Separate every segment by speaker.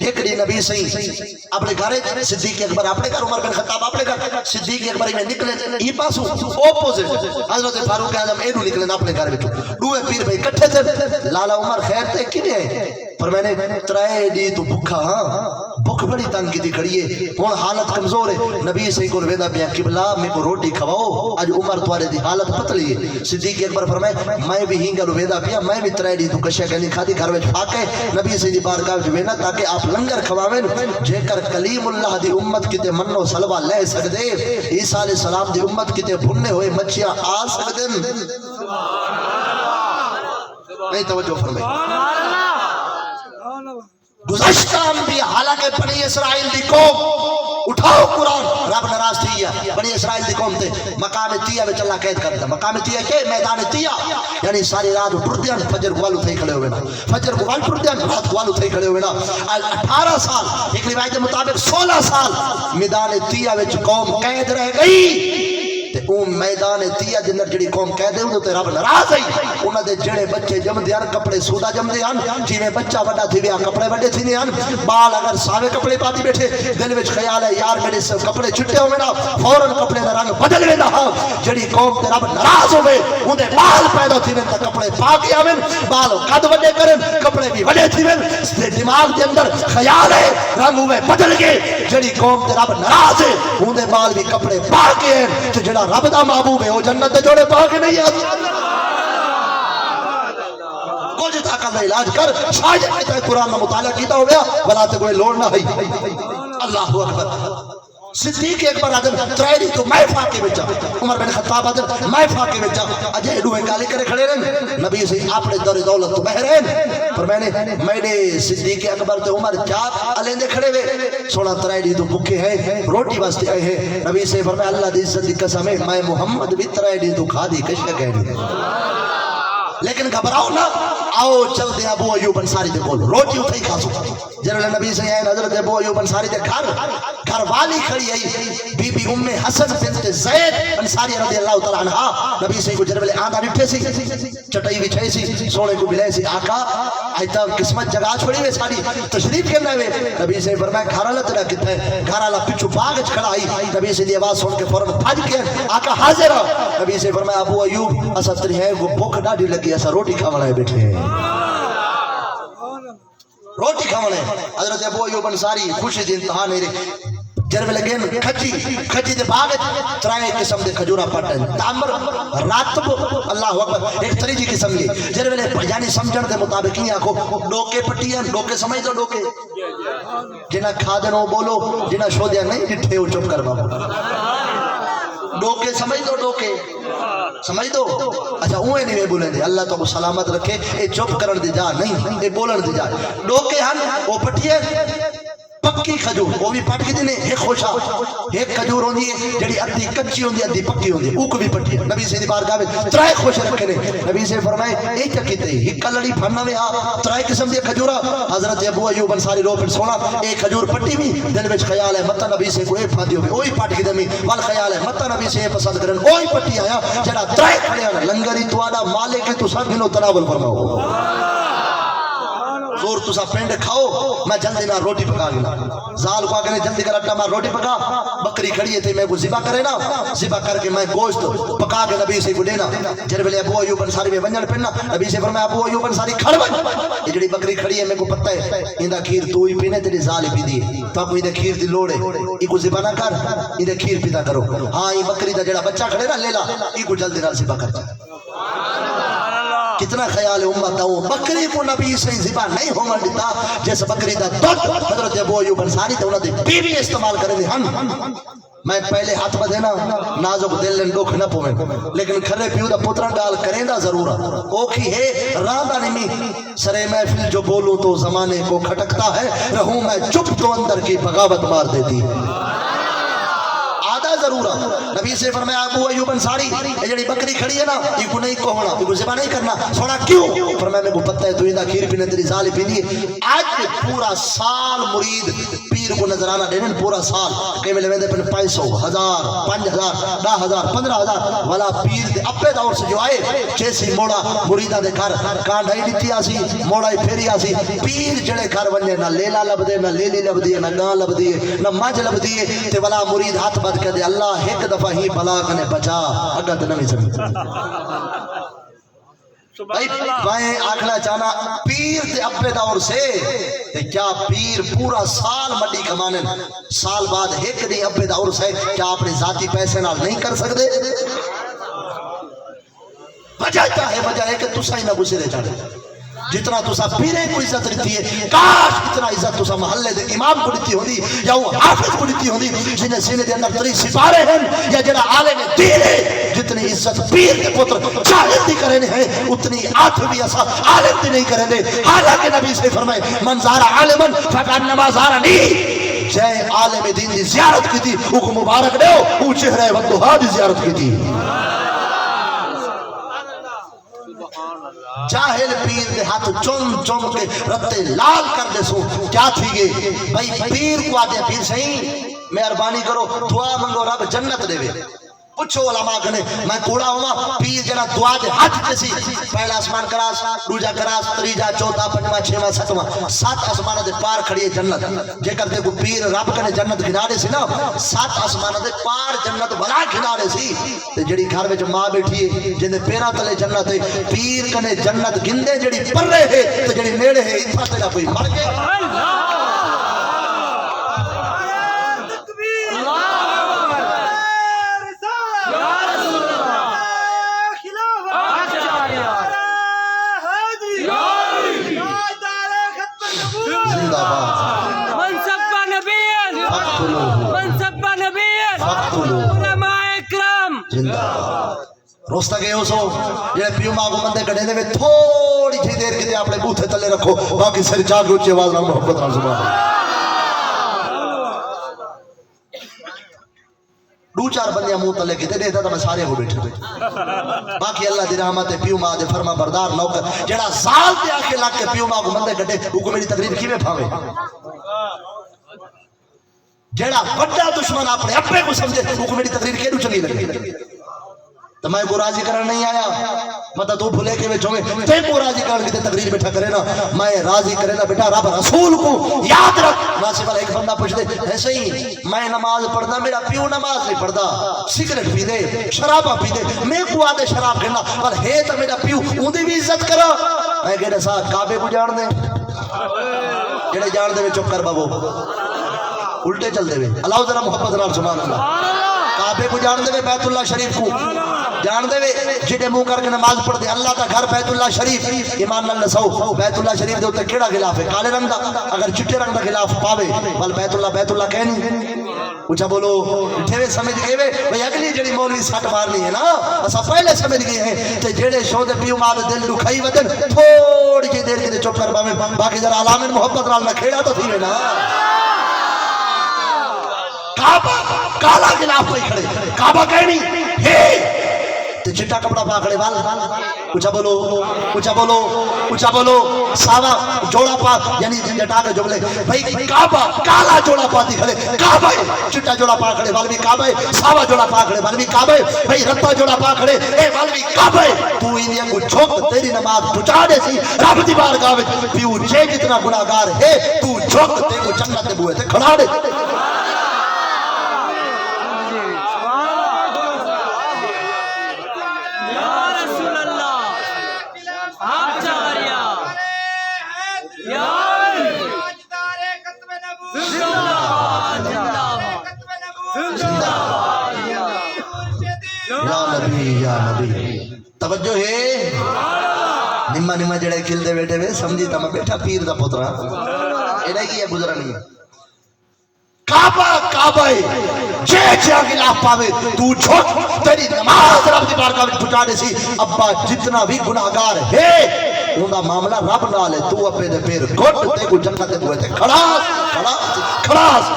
Speaker 1: ایک دی نبی صحیح اپنے گھر صدیق اکبر اپنے گھر عمر بن خطاب اپنے گھر صدیق اکبر میں نکلے ای پاسو اپوزٹ حضرت فاروق اعظم اینو نکلے اپنے گھر وچ دوے پیر بھائی اکٹھے تھے لالا عمر خیر تے کنے پر میں نے ترائے دی تو بھکھا ہاں بھوک بڑی تنگ کی کھڑی ہے ہن حالت کمزور ہے نبی صحیح کو ویندا پیا قبلہ میں کو روٹی کھواؤ اج عمر تواڈے دی حالت پتلی ہے صدیق اکبر فرمائے میں بھی ہنگل ویندا پیا میں بھی ترائے دی تو کشا کنی کھادی گھر وچ پھاکے نبی صحیح دی بارگاہ وچ وینا تاکہ آپ لنگر کھواویں جے کر کلیم اللہ دی امت کتے منو سلوا لے سکدے عیسیٰ علیہ السلام دی امت کتے بھنے ہوئے مچھیاں آ سکدن سبحان اللہ نہیں توجہ فرمائے گزشتہ انبیاء حالانکہ بنی اسرائیل دی قوم اٹھاؤ قرآن رب ناراض تھی بنی اسرائیل دی قوم تے مقام تیہ وچ اللہ قید کرتا مقام تیہ کے میدان تیہ یعنی ساری رات ٹر دیاں فجر کو والو تھے کھڑے ہوئے نا فجر کو والو ٹر دیاں رات کو والو تھے کھڑے ہوئے نا 18 سال ایک روایت مطابق 16 سال میدان تیہ وچ قوم قید رہ گئی تے اون میدان تیہ جنر جڑی قوم قید ہے تے رب ناراض ہے انہاں دے جڑے بچے جمدے ہن کپڑے سودا جمدے ہن جویں بچہ بڑا تھی ویا کپڑے بڑے تھی ہن بال اگر ساوے کپڑے پاتی بیٹھے دل وچ خیال ہے یار میرے سب کپڑے چھٹے ہوے نا فوراً کپڑے دا رنگ بدل ویندا ہاں جڑی قوم تے رب ناراض ہوے اون دے بال پیدا تھی تے کپڑے پا کے آویں بال قد وڈے کرن کپڑے بھی وڈے تھی تے دماغ دے اندر خیال ہے رنگ ہوے بدل گئے جڑی قوم تے رب ناراض ہے اون دے بال بھی کپڑے پا کے تے جڑا رب دا محبوب ہے وہ جنت دے جوڑے پا کے نہیں آتی کچھ طاقت علاج کر شاید کہ قرآن میں مطالعہ کیتا ہو گیا بلا تے کوئی لوڑ نہ ہے اللہ اکبر صدیق اکبر آدم ترائیری تو میں فاقے بچا عمر بن خطاب آدم میں فاقے بچا اجے دوئے گالی کرے کھڑے رہے نبی سے اپنے دور دولت تو بہرین پر میں نے صدیق اکبر تے عمر چاپ علیندے کھڑے ہوئے سونا ترائیری تو بکے ہیں روٹی واسطے آئے ہیں نبی سے فرمایا اللہ دی عزت دی قسم ہے میں محمد بھی ترائیری تو کھا دی کشکا کہنی لیکن گھبراؤ نہ آؤ چل دے ابو ایوب انصاری دے بول روٹی اٹھائی کھا سکتا جنرل نبی سے آئے حضرت ابو ایوب انصاری دے گھر والی کھڑی ہے بی بی ام حسن بنت زید انصاری رضی اللہ تعالیٰ عنہ نبی سے کو جنرل آدھا نٹھے سی چٹائی بچھائی سی سونے کو ملے سی آقا آئیتا قسمت جگہ چھوڑی ہوئے ساری تشریف کرنے ہوئے نبی سے فرمایا گھر اللہ تیرا کتنے گھر اللہ پچھو باغ کھڑا آئی نبی سے دی آواز سن کے فوراں بھاج کے آقا حاضر ہو نبی سے فرمایا ابو ایوب اسا تری ہے وہ بھوک ڈاڈی لگی ایسا روٹی کھاونا ہے بیٹھے ہیں روٹی کھاونا ہے حضرت ابو ایوب انصاری خوشی دی انتہا نہیں رہی جرب لگین کھجی دے باغ ترائے قسم دے کھجورا پٹن تامر راتب اللہ اکبر ایک تریجی قسم یہ جرب لے یعنی سمجھن دے مطابق ہی آنکھو ڈوکے پٹیاں ڈوکے سمجھ دو ڈوکے جنہ کھا دنو بولو جنہ شو دیا نہیں جٹھے ہو چپ کر بابو ڈوکے سمجھ دو ڈوکے سمجھ دو اچھا اوے نہیں بولیں دے اللہ تو سلامت رکھے اے چپ کرن دی جا نہیں اے بولن دی جا ڈوکے ہن وہ پٹیے پکی کھجور وہ بھی پٹ کے دینے ایک خوشا ایک کھجور ہوندی ہے جڑی ادھی کچی ہوندی ادھی پکی ہوندی ہے اوک بھی پٹی ہے نبی سے دی بارگاہ میں ترائے خوش رکھے نے نبی سے فرمائے اے کیا کیتے ایک کلڑی پھڑنا میں ترائے قسم دی کھجورا حضرت ابو ایوب انصاری رو پھر سونا ایک کھجور پٹی بھی دل وچ خیال ہے متا نبی سے کوئی پھادی ہوے اوہی پٹ کے دمی ول خیال ہے متا نبی سے پسند کرن اوہی پٹی آیا جڑا ترائے کھڑے ہیں لنگری تواڈا مالک تو سب نو تناول فرماؤ زور تسا پینڈ کھاؤ میں جلدی نہ روٹی پکا گنا زال کو آگنے جلدی کر اٹھا میں روٹی پکا بکری کھڑی ہے تھی میں کو ذبح کرے نا ذبح کر کے میں گوشت پکا کے نبی سے کو دینا جب لے ابو ایوب انصاری میں ونجن پھرنا نبی سے فرمایا ابو ایوب انصاری کھڑ ون یہ جڑی بکری کھڑی ہے میں کو پتہ ہے ایندا کھیر تو ہی پینے تیری زال پی دی تو کو ایندا کھیر دی لوڑ ہے ای کو ذبح نہ کر ایندا کھیر پیدا کرو ہاں یہ بکری دا جڑا بچہ کھڑے نا لے لا ای کو جلدی نال ذبح کر کتنا خیال ہے امت ہوں بکری کو نبی سے ذبح نہیں ہونا دیتا جیسے بکری دا دودھ حضرت ابو ایوب انصاری تے انہاں دی بیوی استعمال کرے دے ہن میں پہلے ہاتھ میں دینا نازک دل لن دکھ نہ پویں لیکن کھرے پیو دا پترا ڈال کریں دا ضرور اوکھی ہے راندا نہیں سرے محفل جو بولوں تو زمانے کو کھٹکتا ہے رہوں میں چپ تو اندر کی بغاوت مار دیتی ضرور نبی سے فرمایا ابو ایوب انصاری یہ جڑی بکری کھڑی ہے نا یہ کو نہیں کوہنا یہ کو ذبح نہیں کرنا سونا کیوں فرمایا میں کو پتہ ہے تو ایندا کھیر پینے تیری زال پیندی ہے آج کہ پورا سال مرید پیر کو نظرانہ دینے پورا سال کہ میں لے پھر 500 1000 5000 10000 15000 والا پیر دے اپنے دور سے جو آئے چیسی موڑا مریدہ دے گھر کانڈائی دیتی آسی موڑا ہی پھیری آسی پیر جڑے گھر ونجے نہ لیلا لب دے نہ لیلی لب دے نہ گاں لب دے نہ مجھ لب دے تے والا مرید ہاتھ بد کر دے اللہ ایک دفعہ ہی بلا کنے بچا اگا تے نمی سمجھ بھائی بھائی آکھنا چاہنا پیر دے اپنے دور سے کیا پیر پورا سال مڈی کمانے سال بعد ایک دی اپنے دور سے کیا اپنے ذاتی پیسے نال نہیں کر سکتے وجہ کیا ہے وجہ ہے کہ تسا ہی نہ گزرے چاہے جتنا تسا پیرے کو عزت دیتی ہے کاش اتنا عزت تسا محلے دے امام کو دیتی ہوندی یا وہ حافظ کو دیتی ہوندی جنہیں سینے دے اندر 3 سپارے ہیں یا جڑا عالم دین ہے جتنی عزت پیر کے پتر جاہل دی کرنے ہیں اتنی آٹھ بھی ایسا عالم دی نہیں کرنے حالانکہ نبی سے فرمائے من زارا عالمن فکانما زارنی جائے عالم دین دی زیارت کی تھی وہ مبارک دے وہ چہرہ ودوہا دی زیارت کی تھی جاہل پیر دے ہاتھ چون چون کے رتے لال کر دے سو کیا تھی گے بھائی پیر کو آدھے پیر صحیح مہربانی کرو دعا منگو رب جنت دے وے پچھو علماء کنے میں کوڑا ہوا پیر جنا دعا دے ہاتھ جیسی پہلا آسمان کراس دوجا کراس تریجا چوتھا پنجواں چھواں ستواں 7 آسمان دے پار کھڑی ہے جنت جے کرتے کو پیر رب کنے جنت گھنا دے سی نا 7 آسمان دے پار جنت بلا گھنا دے سی تے جڑی گھر وچ ماں بیٹھی ہے جنے پیرا تلے جنت ہے پیر کنے جنت گندے جڑی پر رہے ہے تے جڑی نیڑے ہے اتھا تیرا کوئی مر گئے روستہ گئے ہو سو یہ پیو ماغو مندے گھڑے دے میں تھوڑی تھی دیر کے دے اپنے بوتھے تلے رکھو باقی سر جاگ روچے آواز نام محبت رہا زبان دو 4 بندیاں منہ تلے کی دے دیتا تھا میں سارے ہو بیٹھے باقی اللہ دی رحمت ہے پیو ماں دے فرما بردار نوکر جڑا سال دے آکے لگ کے پیو ماغو مندے گھڑے وہ کو میری تقریر کی میں پھاوے جڑا بڑا دشمن اپنے اپنے کو سمجھے وہ کو میری تقریر کیوں چنگی لگی تو میں کو راضی کرنا نہیں آیا مطلب تو بھلے کے بیٹھو میں تے کو راضی کرنے کی تقریر بیٹھا کرے نا میں راضی کرے نا بیٹا رب رسول کو یاد رکھ ناصف والا ایک بندہ پوچھ دے ایسے ہی میں نماز پڑھنا میرا پیو نماز نہیں پڑھتا سگریٹ پی دے شرابہ پی دے میں کو آدھے شراب کرنا پر ہے تو میرا پیو اندھی بھی عزت کرا میں کہنے ساتھ کعبے کو جان دے جڑے جان دے میں چپ کر بابو الٹے چل دے اللہ ذرا محبت رال سبحان اللہ کعبے کو جان دے بیت اللہ شریف کو جان دے جڑے منہ کر کے نماز پڑھ دے اللہ دا گھر بیت اللہ شریف ایمان نال نسو بیت اللہ شریف دے اوتے کیڑا غلاف ہے کالے رنگ دا اگر چٹے رنگ دا غلاف پاوے بل بیت اللہ کہنی اونچا بولو ٹھیوے سمجھ گئے بھئی اگلی جڑی مولوی سٹ مارنی ہے نا اسا پہلے سمجھ گئے ہیں تے جڑے شو دے پیو ماں دے دل دکھائی ودن تھوڑی جی دیر کے چپ کر پاوے باقی ذرا علامت محبت نال نہ کھیڑا تو تھی نا کعبہ کالا غلاف پہ کھڑے کعبہ کہنی ہے تے چٹا کپڑا پاکڑے وال اونچا بولو اونچا بولو اونچا بولو ساوا جوڑا پا یعنی جٹا کے جملے بھئی کعبہ کالا جوڑا پاتی کھڑے کعبہ چٹا جوڑا پاکڑے وال بھی کعبہ ساوا جوڑا پاکڑے وال بھی کعبہ بھئی رتا جوڑا پاکڑے اے وال بھی کعبہ تو انہاں کو چھوک تیری نماز پہنچا دے سی رب دی بارگاہ وچ پیو جے جتنا گناہگار ہے تو چھوک تے کو جنت دے بوئے تے کھڑا دے یا نبی توجہ ہے نمہ نمہ جڑے کھل دے بیٹھے وے سمجھی تا میں بیٹھا پیر دا پترا ایڈا کی ہے گزرا نہیں کعبہ کعبہ جے جے خلاف پاوے تو چھوٹ تیری نماز رب دی بارگاہ وچ پہنچا دے سی ابا جتنا بھی گناہگار ہے اوندا معاملہ رب نال ہے تو اپنے دے پیر گھٹ تے کو جنت دے بوئے تے کھڑاس کھڑاس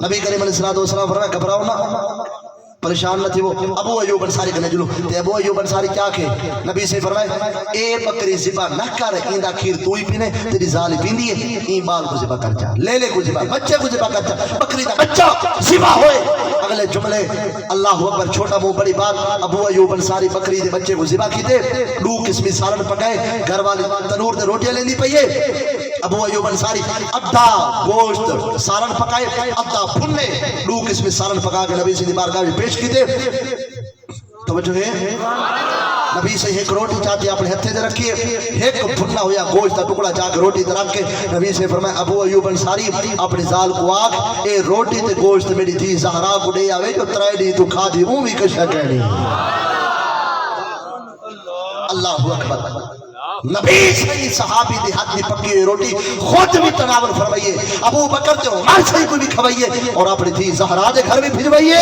Speaker 1: نبی کریم علیہ الصلوۃ والسلام فرمایا گھبراؤ نہ پریشان نہ تھی وہ ابو ایوب انصاری کے نجلو تے ابو ایوب انصاری کیا کہ نبی سے فرمائے اے بکری ذبح نہ کر ایندا کھیر تو ہی پینے تیری ذال پیندی ہے این بال کو ذبح کر جا لے لے کو ذبح بچے کو ذبح کر جا بکری دا بچہ ذبح ہوئے اگلے جملے اللہ اکبر چھوٹا منہ بڑی بات ابو ایوب انصاری بکری دے بچے کو ذبح کیتے دو قسمی سالن پکائے گھر والے تنور تے روٹیاں لیندی پئیے ابو ایوب انصاری ادھا گوشت سالن پکائے ادھا بھنے دو قسمی سالن پکا کے نبی سے بارگاہ میں پیش کیتے توجہ ہے نبی سے ایک روٹی چاہتے اپنے ہتھے دے رکھیے ایک بھنا ہویا گوشت کا ٹکڑا چاہ کے روٹی تے رکھ کے نبی سے فرمایا ابو ایوب انصاری اپنی ذال کو آکھ اے روٹی تے گوشت میری تھی زہرا کو دے آوے جو ترائے دی تو کھا دی اون بھی کشا کہنی اللہ اکبر نبی صحیح صحابی دی ہاتھ میں پکی ہوئی روٹی خود بھی تناول فرمائیے ابو بکر تے عمر سے کوئی بھی کھوائیے اور اپنی تھی زہرا دے گھر بھی بھجوائیے